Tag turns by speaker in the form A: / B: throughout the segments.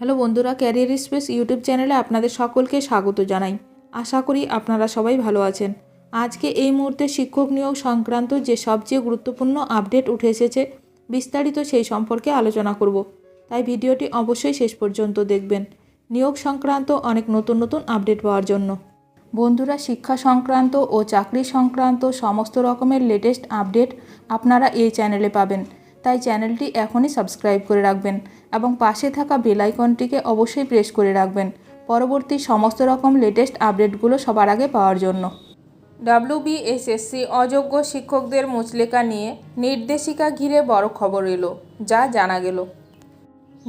A: Hello বন্ধুরা, career space YouTube চ্যানেলে আপনাদের সকলকে স্বাগত জানাই। আশা করি আপনারা সবাই ভালো আছেন। আজকে এই মুহূর্তে শিক্ষক নিয়োগ সংক্রান্ত যে সবচেয়ে গুরুত্বপূর্ণ আপডেট উঠে এসেছে, বিস্তারিত সেই সম্পর্কে আলোচনা করব। তাই ভিডিওটি অবশ্যই শেষ পর্যন্ত দেখবেন নিয়োগ সংক্রান্ত অনেক নতুন নতুন আপডেট পাওয়ার জন্য। বন্ধুরা, শিক্ষা সংক্রান্ত ও চাকরি সংক্রান্ত সমস্ত রকমের লেটেস্ট আপডেট আপনারা এই চ্যানেলে পাবেন। তাই চ্যানেলটি এখনই সাবস্ক্রাইব করে রাখবেন এবং পাশে থাকা বেল আইকনটিকে অবশ্যই প্রেস করে রাখবেন পরবর্তী সমস্ত রকম লেটেস্ট আপডেটগুলো সবার আগে পাওয়ার জন্য। WBSSC অযোগ্য শিক্ষকদের মুচলেকা নিয়ে নির্দেশিকা ঘিরে বড় খবর এলো, যা জানা গেল।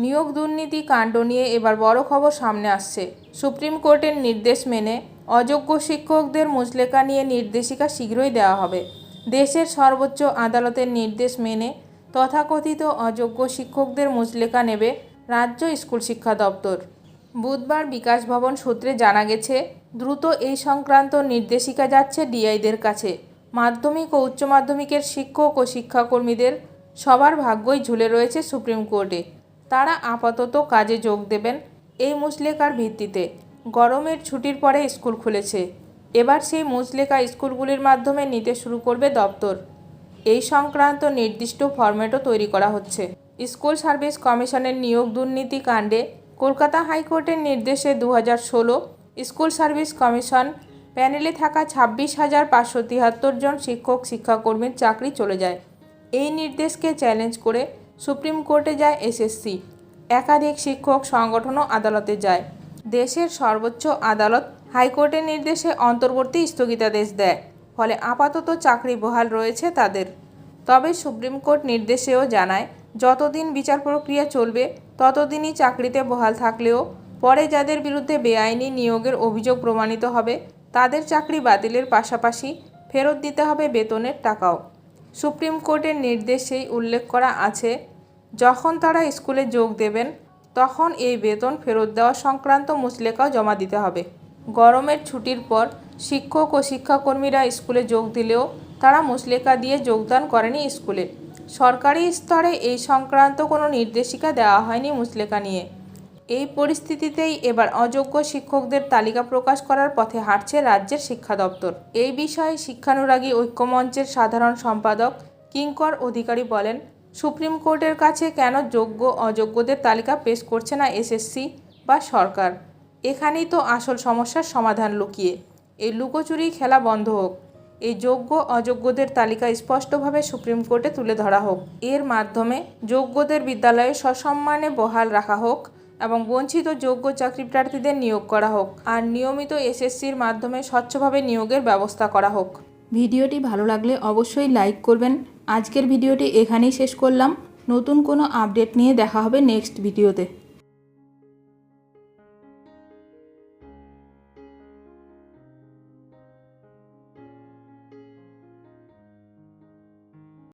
A: নিয়োগ দুর্নীতি কাণ্ড নিয়ে এবার বড় খবর সামনে আসছে। সুপ্রিম কোর্টের নির্দেশ মেনে অযোগ্য শিক্ষকদের মুচলেকা নিয়ে নির্দেশিকা শীঘ্রই দেওয়া হবে। দেশের সর্বোচ্চ আদালতের নির্দেশ মেনে তথাকথিত অযোগ্য শিক্ষকদের মুচলেকা নেবে রাজ্য স্কুল শিক্ষা দপ্তর। বুধবার বিকাশ ভবন সূত্রে জানা গেছে, দ্রুত এই সংক্রান্ত নির্দেশিকা যাচ্ছে ডিআইদের কাছে। মাধ্যমিক ও উচ্চ মাধ্যমিকের শিক্ষক ও শিক্ষাকর্মীদের সবার ভাগ্যই ঝুলে রয়েছে সুপ্রিম কোর্টে। তারা আপাতত কাজে যোগ দেবেন এই মুচলেকার ভিত্তিতে। গরমের ছুটির পরে স্কুল খুলেছে, এবার সেই মুচলেকা স্কুলগুলির মাধ্যমে নিতে শুরু করবে দপ্তর। এই সংক্রান্ত নির্দিষ্ট ফরম্যাটও তৈরি করা হচ্ছে। স্কুল সার্ভিস কমিশনের নিয়োগ দুর্নীতি কাণ্ডে কলকাতা হাইকোর্টের নির্দেশে 2016 স্কুল সার্ভিস কমিশন প্যানেলে থাকা 26,573 জন শিক্ষক শিক্ষাকর্মীর চাকরি চলে যায়। এই নির্দেশকে চ্যালেঞ্জ করে সুপ্রিম কোর্টে যায় এসএসসি। একাধিক শিক্ষক সংগঠনও আদালতে যায়। দেশের সর্বোচ্চ আদালত হাইকোর্টের নির্দেশে অন্তর্বর্তী স্থগিতাদেশ দেয়, ফলে আপাতত চাকরি বহাল রয়েছে তাদের। তবে সুপ্রিম কোর্ট নির্দেশেও জানায়, যতদিন বিচার প্রক্রিয়া চলবে ততদিনই চাকরিতে বহাল থাকলেও পরে যাদের বিরুদ্ধে বেআইনি নিয়োগের অভিযোগ প্রমাণিত হবে তাদের চাকরি বাতিলের পাশাপাশি ফেরত দিতে হবে বেতনের টাকাও। সুপ্রিম কোর্টের নির্দেশেই উল্লেখ করা আছে, যখন তারা স্কুলে যোগ দেবেন তখন এই বেতন ফেরত দেওয়া সংক্রান্ত মুচলেকাও জমা দিতে হবে। গরমের ছুটির পর শিক্ষক ও শিক্ষাকর্মীরা স্কুলে যোগ দিলেও তারা মুচলেকা দিয়ে যোগদান করেনি স্কুলে। সরকারি স্তরে এই সংক্রান্ত কোনো নির্দেশিকা দেওয়া হয়নি মুচলেকা নিয়ে। এই পরিস্থিতিতেই এবার অযোগ্য শিক্ষকদের তালিকা প্রকাশ করার পথে হাঁটছে রাজ্যের শিক্ষা দপ্তর। এই বিষয়ে শিক্ষানুরাগী ঐক্যমঞ্চের সাধারণ সম্পাদক কিঙ্কর অধিকারী বলেন, সুপ্রিম কোর্টের কাছে কেন যোগ্য অযোগ্যদের তালিকা পেশ করছে না এসএসসি বা সরকার? এখানেই তো আসল সমস্যার সমাধান লুকিয়ে। এই লুকোচুরি খেলা বন্ধ হোক। এই যোগ্য অযোগ্যদের তালিকা স্পষ্টভাবে সুপ্রিম কোর্টে তুলে ধরা হোক। এর মাধ্যমে যোগ্যদের বিদ্যালয়ে সসম্মানে বহাল রাখা হোক এবং বঞ্চিত যোগ্য চাকরি প্রার্থীদের নিয়োগ করা হোক। আর নিয়মিত এসএসসির মাধ্যমে স্বচ্ছভাবে নিয়োগের ব্যবস্থা করা হোক। ভিডিওটি ভালো লাগলে অবশ্যই লাইক করবেন। আজকের ভিডিওটি এখানেই শেষ করলাম। নতুন কোনো আপডেট নিয়ে দেখা হবে নেক্সট ভিডিওতে।